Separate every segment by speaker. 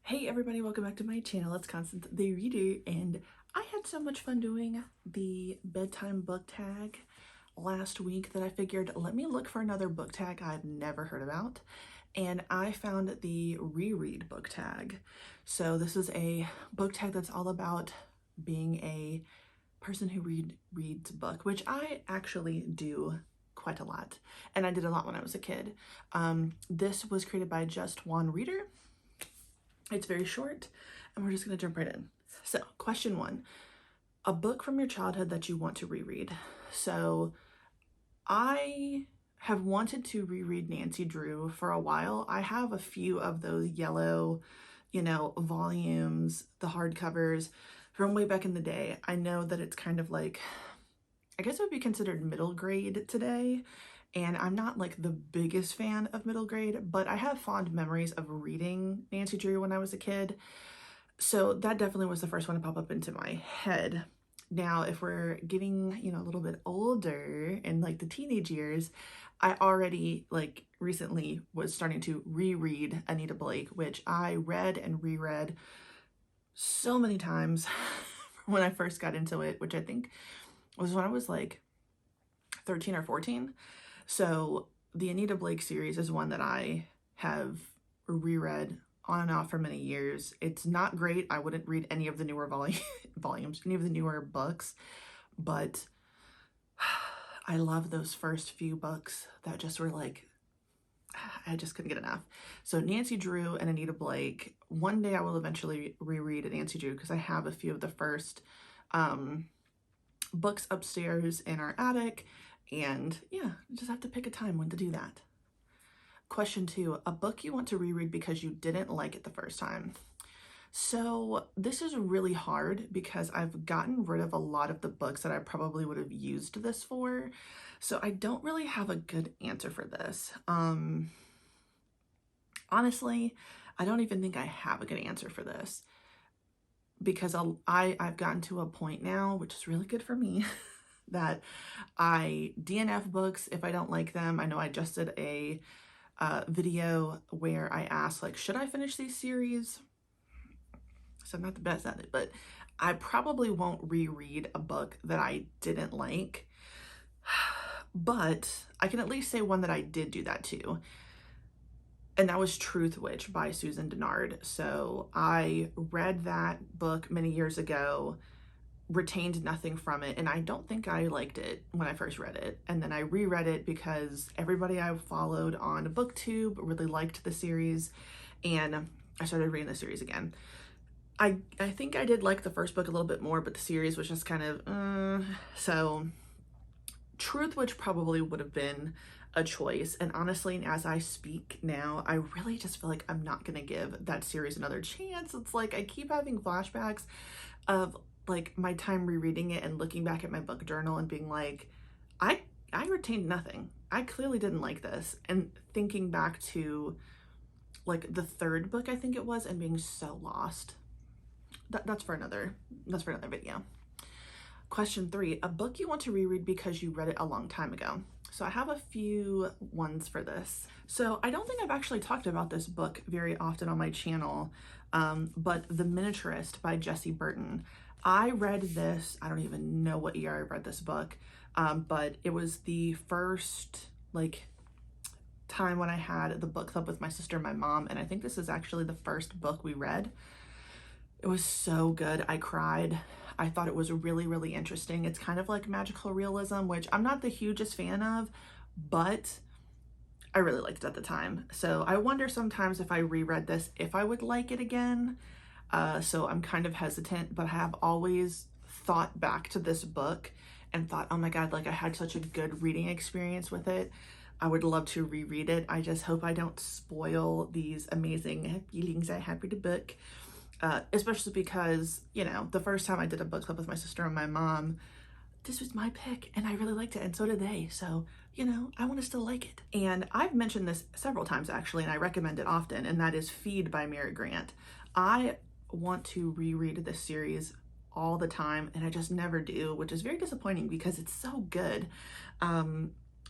Speaker 1: Hey everybody, welcome back to my channel. It's Constance the Reader, and I had so much fun doing the bedtime book tag last week that I figured let me look for another book tag I've never heard about, and I found the Reread book tag. So this is a book tag that's all about being a person who reads a book, which I actually do quite a lot, and I did a lot when I was a kid. This was created by just one reader. It's very short, and we're just going to jump right in. So, question one, a book from your childhood that you want to reread. So, I have wanted to reread Nancy Drew for a while. I have a few of those yellow, volumes, the hardcovers from way back in the day. I know that it's kind of like, I guess it would be considered middle grade today. And I'm not like the biggest fan of middle grade, but I have fond memories of reading Nancy Drew when I was a kid. So that definitely was the first one to pop up into my head. Now, if we're getting, a little bit older in like the teenage years, I already recently was starting to reread Anita Blake, which I read and reread so many times when I first got into it, which I think was when I was like 13 or 14. So the Anita Blake series is one that I have reread on and off for many years. It's not great. I wouldn't read any of the newer volumes, any of the newer books, but I love those first few books that just were like, I just couldn't get enough. So Nancy Drew and Anita Blake. One day I will eventually reread Nancy Drew because I have a few of the first books upstairs in our attic. And yeah, you just have to pick a time when to do that. Question two, a book you want to reread because you didn't like it the first time. So this is really hard because I've gotten rid of a lot of the books that I probably would have used this for. So I don't really have a good answer for this. Honestly, I don't even think I have a good answer for this because I've gotten to a point now, which is really good for me, that I DNF books if I don't like them. I know I just did a video where I asked, like, should I finish these series? So I'm not the best at it, but I probably won't reread a book that I didn't like. But I can at least say one that I did do that to. And that was Truthwitch by Susan Denard. So I read that book many years ago, retained nothing from it, and I don't think I liked it when I first read it. And then I reread it because everybody I followed on booktube really liked the series, and I started reading the series again. I think I did like the first book a little bit more, but the series was just kind of so Truthwitch probably would have been a choice. And honestly, as I speak now, I really just feel like I'm not gonna give that series another chance. It's like I keep having flashbacks of like my time rereading it and looking back at my book journal and being like, I retained nothing. I clearly didn't like this. And thinking back to like the third book, I think it was, and being so lost. That's for another video. Question three, a book you want to reread because you read it a long time ago. So I have a few ones for this. So I don't think I've actually talked about this book very often on my channel, but The Miniaturist by Jessie Burton. I read this, I don't even know what year I read this book, but it was the first time when I had the book club with my sister and my mom, and I think this is actually the first book we read. It was so good. I cried. I thought it was really, really interesting. It's kind of like magical realism, which I'm not the hugest fan of, but I really liked it at the time. So I wonder sometimes if I reread this, if I would like it again. So I'm kind of hesitant, but I have always thought back to this book and thought, oh my God, like I had such a good reading experience with it. I would love to reread it. I just hope I don't spoil these amazing feelings I had with the book. Especially because, the first time I did a book club with my sister and my mom, this was my pick and I really liked it, and so did they. So, I want to still like it. And I've mentioned this several times actually, and I recommend it often, and that is Feed by Mary Grant. I want to reread this series all the time and I just never do, which is very disappointing because it's so good.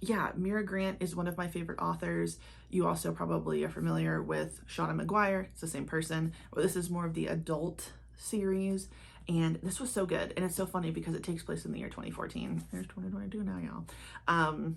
Speaker 1: yeah, Mira Grant is one of my favorite authors. You also probably are familiar with Shauna McGuire. It's the same person. Well, this is more of the adult series, and this was so good. And it's so funny because it takes place in the year 2014. There's 2022 now, y'all.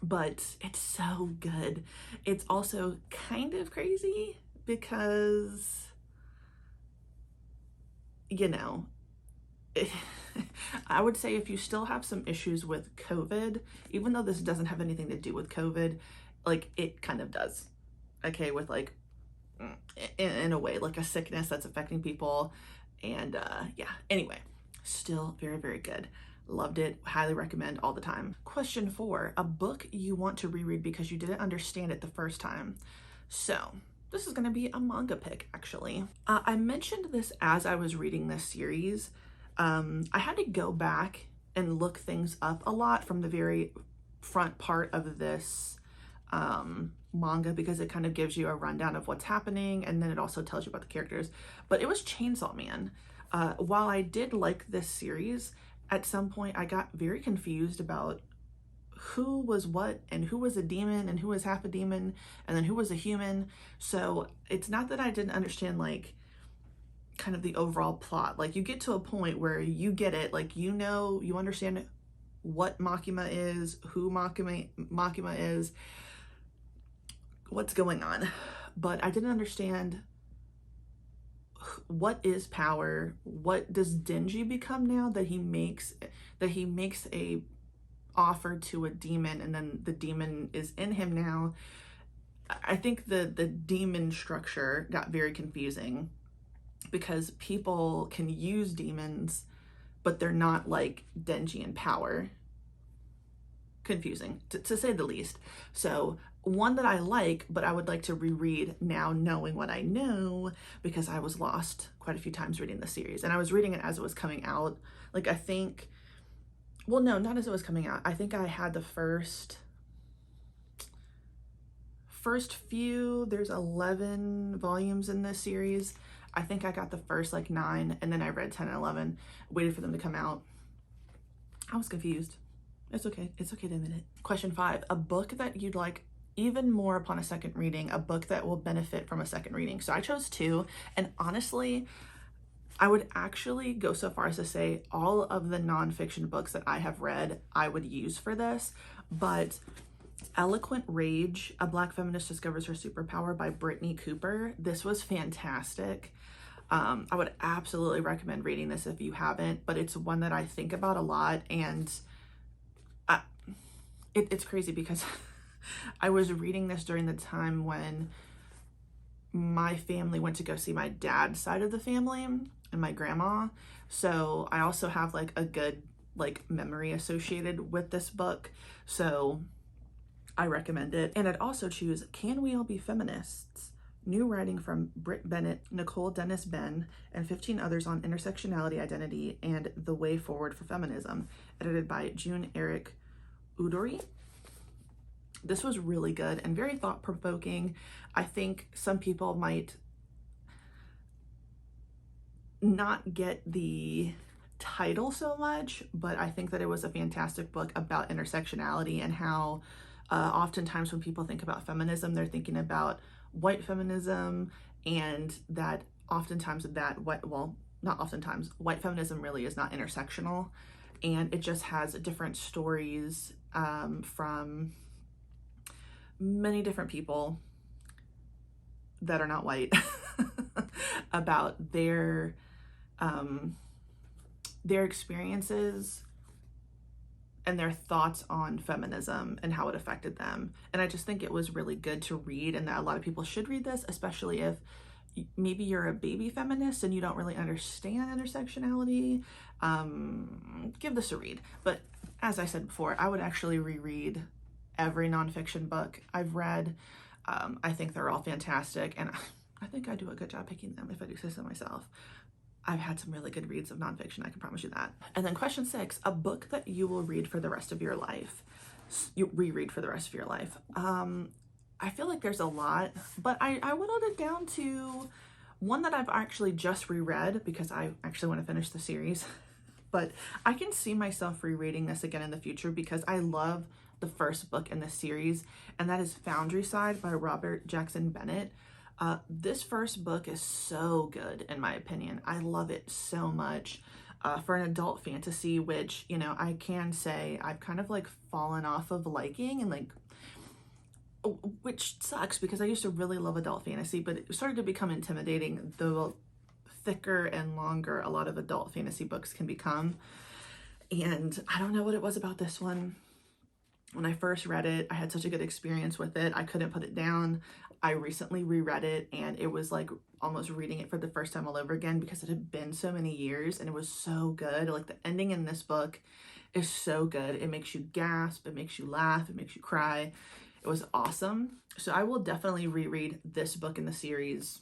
Speaker 1: But it's so good. It's also kind of crazy because, you know, I would say if you still have some issues with COVID, even though this doesn't have anything to do with COVID, like it kind of does, okay, with like, in a way, like a sickness that's affecting people. And yeah, anyway, still very, very good. Loved it. Highly recommend all the time. Question 4, a book you want to reread because you didn't understand it the first time. So this is going to be a manga pick, actually. I mentioned this as I was reading this series. I had to go back and look things up a lot from the very front part of this manga, because it kind of gives you a rundown of what's happening, and then it also tells you about the characters. But it was Chainsaw Man. While I did like this series, at some point I got very confused about who was what and who was a demon and who was half a demon and then who was a human. So it's not that I didn't understand like kind of the overall plot. Like you get to a point where you get it, like, you know, you understand what Makima is, who Makima is, what's going on. But I didn't understand what is power, what does Denji become now that he makes a offer to a demon and then the demon is in him now. I think the demon structure got very confusing because people can use demons, but they're not like Denji in power. Confusing, to say the least. So one that I like, but I would like to reread now knowing what I know, because I was lost quite a few times reading the series. And I was reading it as it was coming out. Like, I think, well, no, not as it was coming out. I think I had the first few, there's 11 volumes in this series. I think I got the first like 9, and then I read 10 and 11, waited for them to come out. I was confused. It's okay. It's okay to admit it. Question 5, a book that you'd like even more upon a second reading, a book that will benefit from a second reading. So I chose 2, and honestly, I would actually go so far as to say all of the nonfiction books that I have read, I would use for this, but Eloquent Rage, A Black Feminist Discovers Her Superpower by Brittany Cooper. This was fantastic. I would absolutely recommend reading this if you haven't, but it's one that I think about a lot, and it's crazy because I was reading this during the time when my family went to go see my dad's side of the family and my grandma. So I also have like a good like memory associated with this book. So I recommend it. And I'd also choose Can We All Be Feminists? New writing from Britt Bennett, Nicole Dennis Benn, and 15 others on intersectionality, identity, and the way forward for feminism, edited by June Eric Udori. This was really good and very thought-provoking. I think some people might not get the title so much, but I think that it was a fantastic book about intersectionality and how oftentimes when people think about feminism, they're thinking about white feminism, and that oftentimes that not oftentimes, white feminism really is not intersectional, and it just has different stories from many different people that are not white about their experiences and their thoughts on feminism and how it affected them. And I just think it was really good to read, and that a lot of people should read this, especially if maybe you're a baby feminist and you don't really understand intersectionality. Give this a read. But as I said before, I would actually reread every nonfiction book I've read. I think they're all fantastic, and I think I do a good job picking them, if I do say so myself. I've had some really good reads of nonfiction, I can promise you that. And then question 6, a book that you will read for the rest of your life. You reread for the rest of your life. I feel like there's a lot, but I whittled it down to one that I've actually just reread because I actually want to finish the series. But I can see myself rereading this again in the future because I love the first book in the series, and that is Foundry Side by Robert Jackson Bennett. This first book is so good, in my opinion. I love it so much. For an adult fantasy, which, you know, I can say I've kind of like fallen off of liking, and like, which sucks because I used to really love adult fantasy, but it started to become intimidating the thicker and longer a lot of adult fantasy books can become. And I don't know what it was about this one. When I first read it, I had such a good experience with it. I couldn't put it down. I recently reread it, and it was like almost reading it for the first time all over again because it had been so many years, and it was so good. Like, the ending in this book is so good. It makes you gasp, it makes you laugh, it makes you cry. It was awesome. So I will definitely reread this book in the series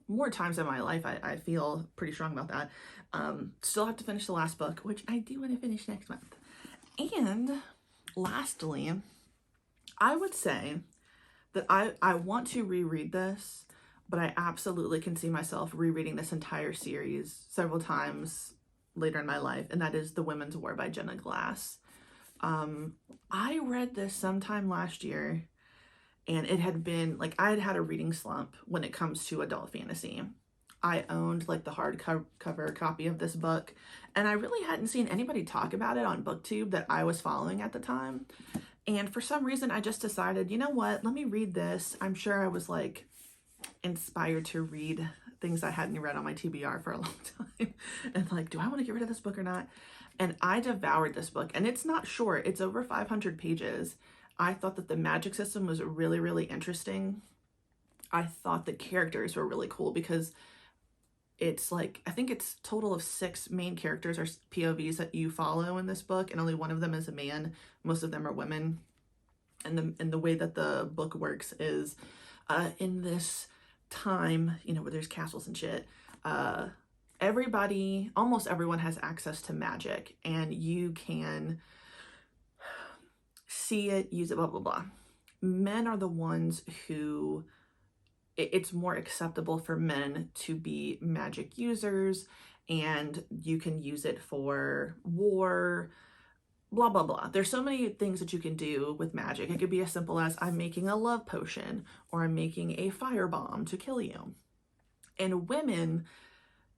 Speaker 1: more times in my life. I feel pretty strong about that. Still have to finish the last book, which I do want to finish next month. And lastly, I would say that I want to reread this, but I absolutely can see myself rereading this entire series several times later in my life, and that is The Women's War by Jenna Glass. I read this sometime last year, and it had been like, I had had a reading slump when it comes to adult fantasy. I owned like the hardcover copy of this book, and I really hadn't seen anybody talk about it on booktube that I was following at the time. And for some reason, I just decided, you know what, let me read this. I'm sure I was like inspired to read things I hadn't read on my TBR for a long time. And like, do I want to get rid of this book or not? And I devoured this book, and it's not short. It's over 500 pages. I thought that the magic system was really, really interesting. I thought the characters were really cool because it's like, I think it's total of 6 main characters or POVs that you follow in this book, and only one of them is a man. Most of them are women. And the way that the book works is in this time, you know, where there's castles and shit, everybody, almost everyone has access to magic, and you can see it, use it, blah, blah, blah. Men are the ones who, it's more acceptable for men to be magic users, and you can use it for war, blah, blah, blah. There's so many things that you can do with magic. It could be as simple as, I'm making a love potion, or I'm making a firebomb to kill you. And women,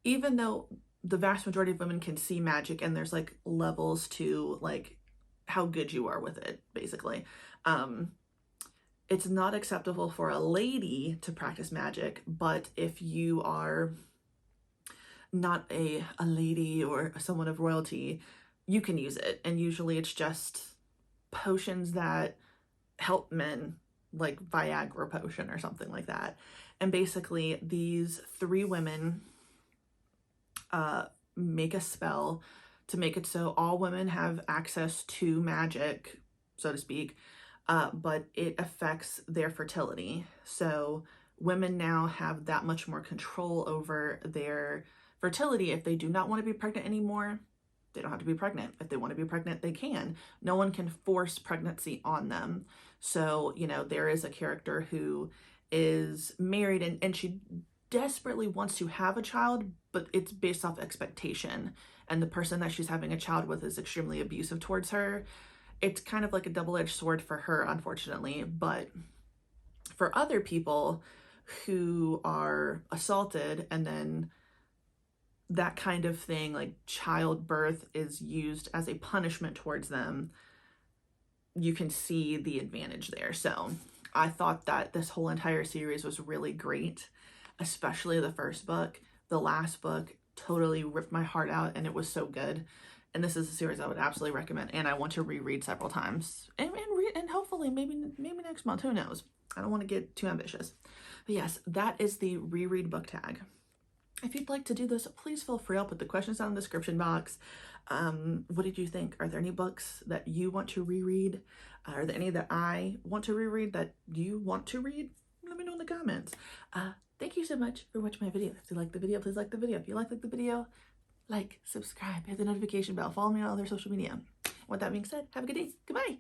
Speaker 1: even though the vast majority of women can see magic, and there's like levels to like how good you are with it, basically. It's not acceptable for a lady to practice magic, but if you are not a lady or someone of royalty, you can use it. And usually it's just potions that help men, like Viagra potion or something like that. And basically these 3 women make a spell to make it so all women have access to magic, so to speak, but it affects their fertility. So women now have that much more control over their fertility. If they do not want to be pregnant anymore, they don't have to be pregnant. If they want to be pregnant, they can. No one can force pregnancy on them. So, you know, there is a character who is married, and she desperately wants to have a child, but it's based off expectation. And the person that she's having a child with is extremely abusive towards her. It's kind of like a double-edged sword for her, unfortunately. But for other people who are assaulted, and then that kind of thing, like childbirth, is used as a punishment towards them, you can see the advantage there. So I thought that this whole entire series was really great, especially the first book. The last book totally ripped my heart out, and it was so good. And this is a series I would absolutely recommend, and I want to reread several times, and hopefully maybe next month. Who knows? I don't want to get too ambitious. But yes, that is the Reread book tag. If you'd like to do this, please feel free. I'll put the questions down in the description box. What did you think? Are there any books that you want to reread? Are there any that I want to reread that you want to read? Let me know in the comments. Thank you so much for watching my video. If you like the video, please like the video. If you like the video, like, subscribe, hit the notification bell, follow me on other social media. With that being said, have a good day. Goodbye.